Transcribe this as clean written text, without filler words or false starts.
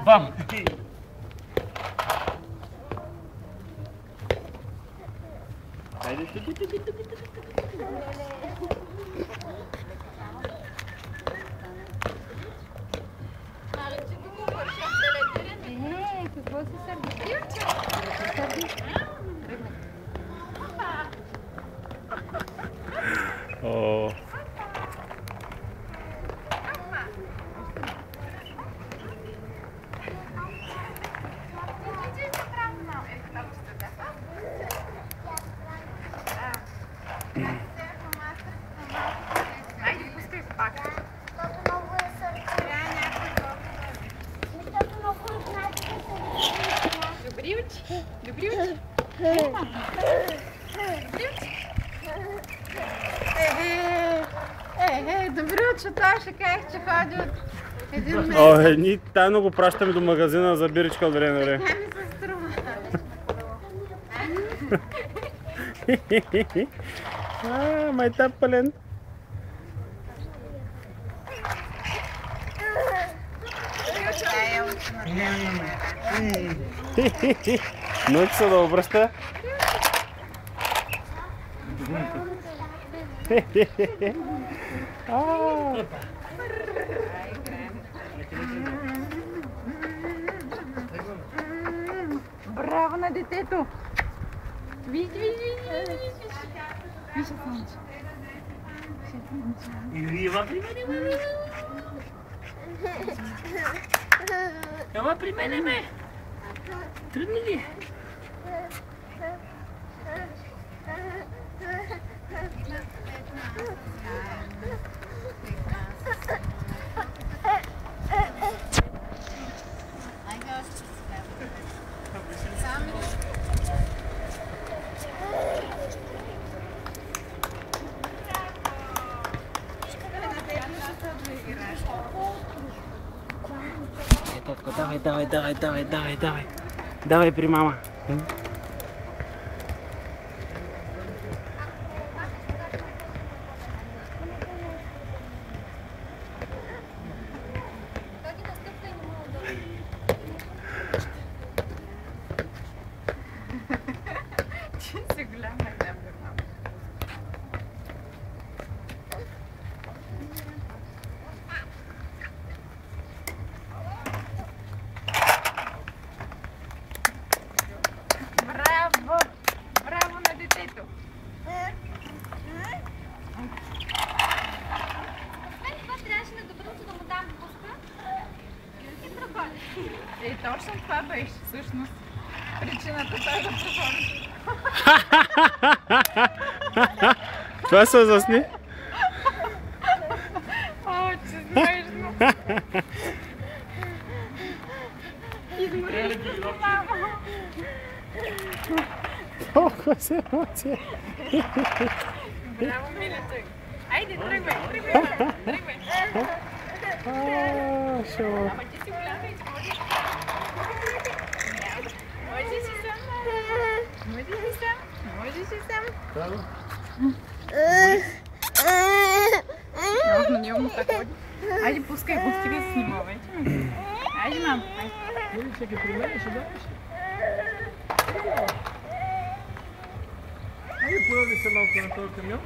Bam! Haydi Какво се сърди? О. Айде, пускай пак. Добри очи. Добри очи. Добри очи, това ще кажеш, че ходи от един месец. О, ние тайно го пращаме до магазина за биричка от време на време. Тя ми се струва. Майтап пълен. Научи се да обръща. Браво на детето! Виж, виж, виж, виж, виж. Виж, слънче. Ела при мене, бе! Тръгни ли? Татко, давай. Давай при мама. Че си голяма една мама. Браво! Браво на детето! Мен това трябваше на доброто да му дам пуска и проходи. Точно това беше всъщност причината той да проходи. Това се засни. О, че смешно! Измориш се, мамо! Толкова се емоция. Браво, милето! Айде, тръгвай! Шо. Ама ти си голяма и можеш. Можеш и сам. Но не му се ходи. Айде, пускай го, стига да снима вече. Айде, мам. Или ще ги примениш, да? Айде, появи се малко на този камион.